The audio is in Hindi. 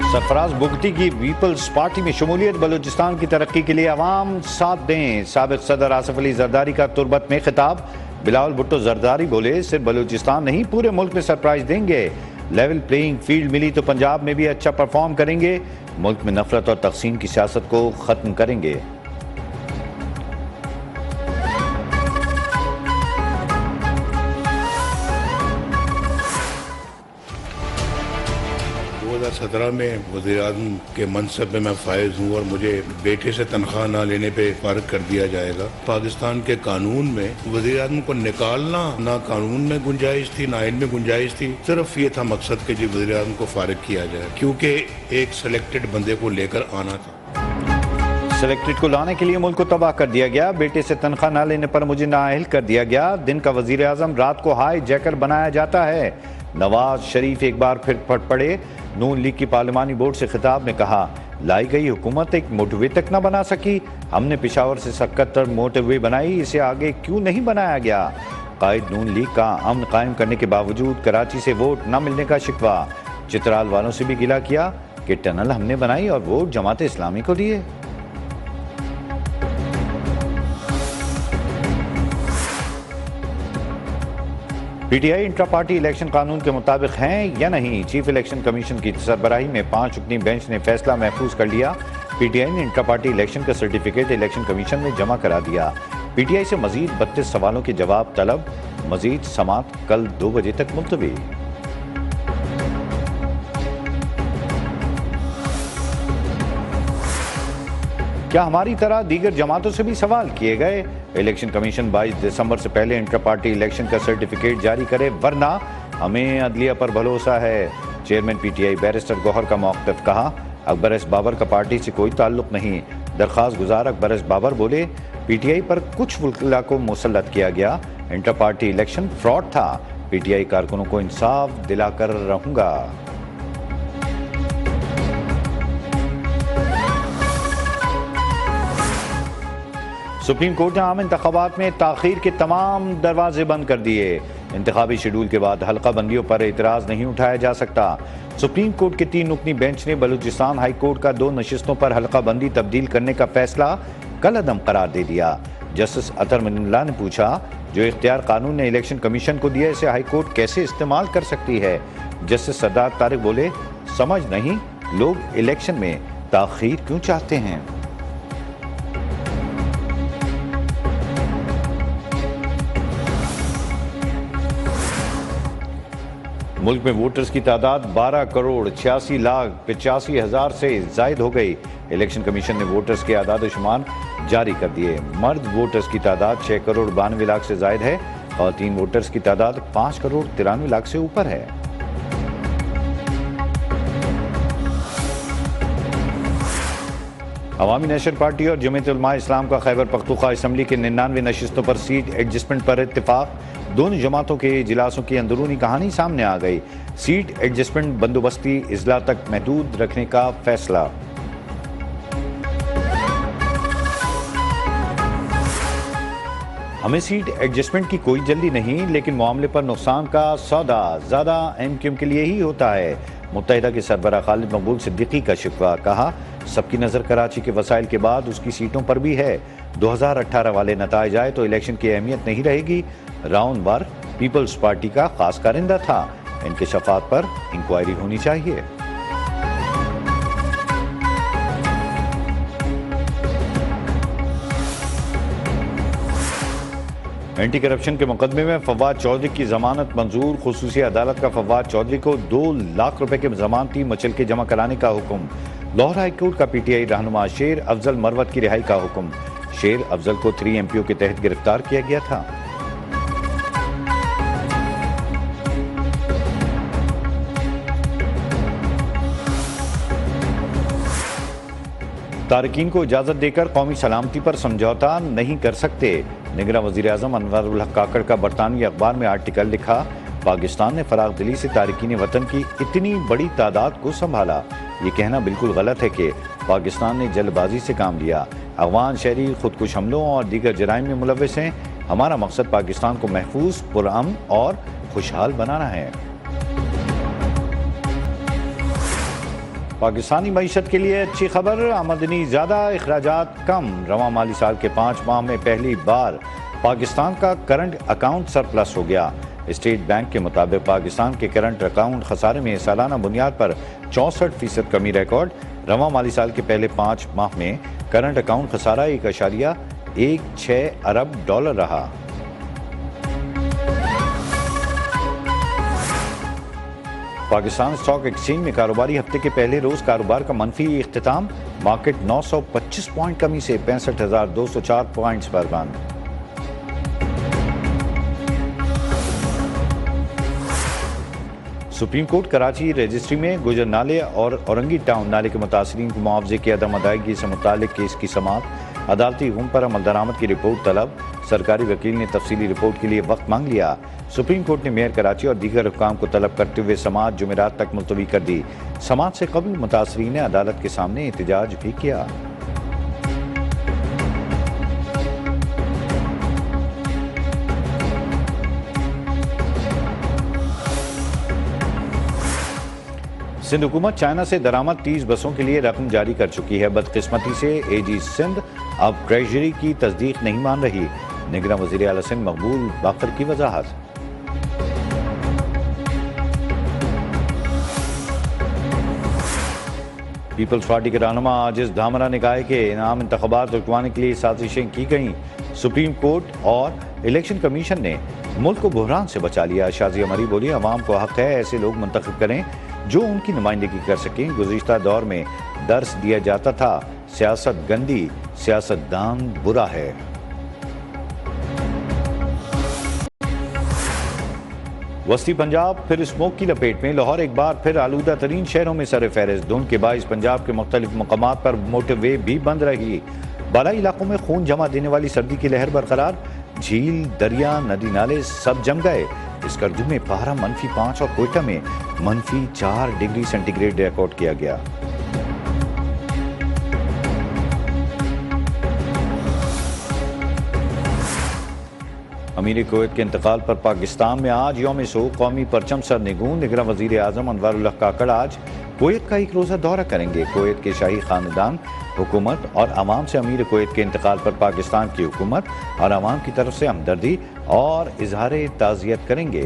सरफराज बुगटी की पीपल्स पार्टी में शमूलियत, बलूचिस्तान की तरक्की के लिए अवाम साथ दें। साबिक सदर आसिफ अली जरदारी का तुर्बत में खिताब। बिलावल भुट्टो जरदारी बोले, सिर्फ बलूचिस्तान नहीं पूरे मुल्क में सरप्राइज देंगे। लेवल प्लेइंग फील्ड मिली तो पंजाब में भी अच्छा परफॉर्म करेंगे। मुल्क में नफरत और तकसीम की सियासत को खत्म करेंगे। 2017 में वज़ीर-ए-आज़म के मनसब में मैं फायज हूँ और मुझे बेटे से तनख्वाह ना लेने पे फारिग कर दिया जाएगा। पाकिस्तान के कानून में वज़ीर-ए-आज़म को निकालना ना कानून में गुंजाइश थी ना आइन में गुंजाइश थी। सिर्फ ये था मकसद कि जी वज़ीर-ए-आज़म को फारिग किया जाए, क्योंकि एक सिलेक्टेड बंदे को लेकर आना था। सिलेक्टेड को लाने के लिए मुल्क को तबाह कर दिया गया। बेटे से तनख्वाह न लेने पर मुझे नाअहल कर दिया गया। दिन का वज़ीर आज़म रात को हाई जैकर बनाया जाता है। नवाज शरीफ एक बार फिर फट पड़े। नून लीग की पार्लिमानी बोर्ड से खिताब में कहा, लाई गई हुकूमत एक मोटरवे तक न बना सकी। हमने पेशावर से 77 मोटरवे बनाई, इसे आगे क्यों नहीं बनाया गया। कायद नून लीग का अमन कायम करने के बावजूद कराची से वोट न मिलने का शिकवा। चित्राल वालों से भी गिला किया कि टनल हमने बनाई और वोट जमात इस्लामी को दिए। पीटीआई इंट्रा पार्टी इलेक्शन कानून के मुताबिक हैं या नहीं। चीफ इलेक्शन कमीशन की सरबराही में 5 रुकनी बेंच ने फैसला महफूज कर लिया। पीटीआई ने इंट्रा पार्टी इलेक्शन का सर्टिफिकेट इलेक्शन कमीशन में जमा करा दिया। पीटीआई से मजीद 32 सवालों के जवाब तलब। मजीद समात कल 2 बजे तक मुलतवी। क्या हमारी तरह दीगर जमातों से भी सवाल किए गए। इलेक्शन कमीशन 22 दिसंबर से पहले इंटर पार्टी इलेक्शन का सर्टिफिकेट जारी करे, वरना हमें अदलिया पर भरोसा है। चेयरमैन पीटीआई बैरिस्टर गौहर का मौक़िफ़। कहा, अकबर एस बाबर का पार्टी से कोई ताल्लुक नहीं। दरख्वास्त गुजार अकबर एस बाबर बोले, पीटीआई पर कुछ वकला को मुसल्लत किया गया। इंटर पार्टी इलेक्शन फ्रॉड था। पीटीआई कारकुनों को इंसाफ दिलाकर रहूंगा। सुप्रीम कोर्ट ने आम इंतखाबात में ताखीर के तमाम दरवाजे बंद कर दिए। इंतखाबी शेड्यूल के बाद हल्का बंदियों पर एतराज़ नहीं उठाया जा सकता। सुप्रीम कोर्ट के 3 रुकनी बेंच ने बलूचिस्तान हाई कोर्ट का 2 नशिस्तों पर हल्का बंदी तब्दील करने का फैसला कल अदम करार दे दिया। जस्टिस अतर मिनल्ला ने पूछा, जो इख्तियार कानून ने इलेक्शन कमीशन को दिया, इसे हाई कोर्ट कैसे इस्तेमाल कर सकती है। जस्टिस सरदार तारिक बोले, समझ नहीं, लोग इलेक्शन में ताखीर क्यों चाहते हैं। मुल्क में वोटर्स की तादाद 12 करोड़ 86 लाख 85 हजार से जायद हो गई। इलेक्शन कमीशन ने वोटर्स के आदाद शुमार जारी कर दिए। मर्द वोटर्स की तादाद 6 करोड़ 92 लाख से जायद है। खवातीन वोटर्स की तादाद 5 करोड़ 93 लाख से ऊपर है। अवामी नेशनल पार्टी और जमीयत उलमा इस्लाम का खैबर पख्तूनख्वा असम्बली के 99 नशिस्तों पर सीट एडजस्टमेंट पर इत्तेफाक। दोनों जमातों के इजलासों की अंदरूनी कहानी सामने आ गई। सीट एडजस्टमेंट बंदोबस्ती इजला तक महदूद रखने का फैसला। हमें सीट एडजस्टमेंट की कोई जल्दी नहीं, लेकिन मामले पर नुकसान का सौदा ज्यादा एमक्यूएम के लिए ही होता है। मुत्तहिदा के सरबराह खालिद मकबूल सिद्दीकी का शिकवा। कहा, सबकी नज़र कराची के वसाइल के बाद उसकी सीटों पर भी है। 2018 वाले नताइज आए तो इलेक्शन की अहमियत नहीं रहेगी। राउंड बार पीपल्स पार्टी का खास कारिंदा था। इनके शफात पर इंक्वायरी होनी चाहिए। एंटी करप्शन के मुकदमे में फवाद चौधरी की जमानत मंजूर। खुसूसी अदालत का फवाद चौधरी को 2 लाख रुपए के जमानती मचलके जमा कराने का हुक्म। लाहौर हाई कोर्ट का पीटीआई रहनुमा शेर अफजल मरवत की रिहाई का हुक्म। शेर अफजल को 3 MPO के तहत गिरफ्तार किया गया था। तारकीन को इजाजत देकर कौमी सलामती पर समझौता नहीं कर सकते। निगरान वजीर आजम अनवर उल हक काकड़ का बरतानवी अखबार में आर्टिकल लिखा, पाकिस्तान ने फराग दिली से तारकीन वतन की इतनी बड़ी तादाद को संभाला। ये कहना बिल्कुल गलत है कि पाकिस्तान ने जल्दबाजी से काम लिया। अफगान शहरी खुदकुश हमलों और दीगर जराइम में मुलव्वस हैं। हमारा मकसद पाकिस्तान को महफूज, पुरअमन और खुशहाल बनाना है। पाकिस्तानी मईशत के लिए अच्छी खबर, आमदनी ज़्यादा, अखराजात कम। रवां माली साल के 5 माह में पहली बार पाकिस्तान का करंट अकाउंट सरप्लस हो गया। स्टेट बैंक के मुताबिक पाकिस्तान के करंट अकाउंट खसारे में सालाना बुनियाद पर 64% कमी रिकॉर्ड। रवां माली साल के पहले 5 माह में करंट अकाउंट खसारा 1.16 अरब डॉलर रहा। पाकिस्तान स्टॉक एक्सचेंज में कारोबारी हफ्ते के पहले रोज कारोबार का मनफी इख्तिताम। मार्केट 925 पॉइंट कमी से 65,204 पॉइंट्स पर बंद। सुप्रीम कोर्ट कराची रजिस्ट्री में गुजर नाले और औरंगी टाउन नाले के मुतासरीन को मुआवजे की अदम अदायगी से मुतालिक केस की समाअत। अदालती हुक्म पर अमल दरामद की रिपोर्ट तलब। सरकारी वकील ने तफसीली रिपोर्ट के लिए वक्त मांग लिया। सुप्रीम कोर्ट ने मेयर कराची और दीगर हुक्काम को तलब करते हुए समाअत जुमेरात तक मुलतवी कर दी। समाअत से कबल मुतासरीन ने अदालत के सामने एहतजाज भी किया। सिंध हुकूमत चाइना से दरामद 30 बसों के लिए रकम जारी कर चुकी है। बदकिस्मती से एजी सिंध अब ट्रेजरी की तस्दीक नहीं मान रही। निगरान वज़ीर आला सिंध मकबूल बाकर की वजाहत। पीपल्स पार्टी के रहनुमा आजिज धामरा ने कहा है कि इनाम इंतखाबात रुकवाने के लिए साजिशें की गईं। सुप्रीम कोर्ट और इलेक्शन कमीशन ने मुल्क को बुहरान से बचा लिया। शाजिया मरी बोली, अवाम को हक है ऐसे लोग मुंतखब करें जो उनकी नुमाइंदगी कर सकें। गुज़िश्ता दौर में दर्स दिया जाता था, सियासत गंदी, सियासतदान बुरा है। वस्ती पंजाब फिर स्मोक की लपेट में। लाहौर एक बार फिर आलूदा तरीन शहरों में सर फहरिस्त। धुंध के बाइस पंजाब के मुख्तलिफ मकामात पर मोटरवे भी बंद रही। बालाई इलाकों में खून जमा देने वाली सर्दी की लहर बरकरार। झील, दरिया, नदी नाले सब जम गए। स्कर्दू में पारा -5 और कोयटा में -4 डिग्री सेंटीग्रेड रिकॉर्ड किया गया। अमीर कुवैत के इंतकाल पर पाकिस्तान में आज यौम शोक, कौमी परचम सरनिगूं। निगरान वज़ीर आज़म अनवारुल्लाह काकड़ आज कुवैत का एक रोज़ा दौरा करेंगे। कुवैत के शाही खानदान, हुकूमत और अवाम से अमीर कुवैत के इंतकाल पर पाकिस्तान की हुकूमत और अवाम की तरफ से हमदर्दी और इजहार ताज़ियत करेंगे।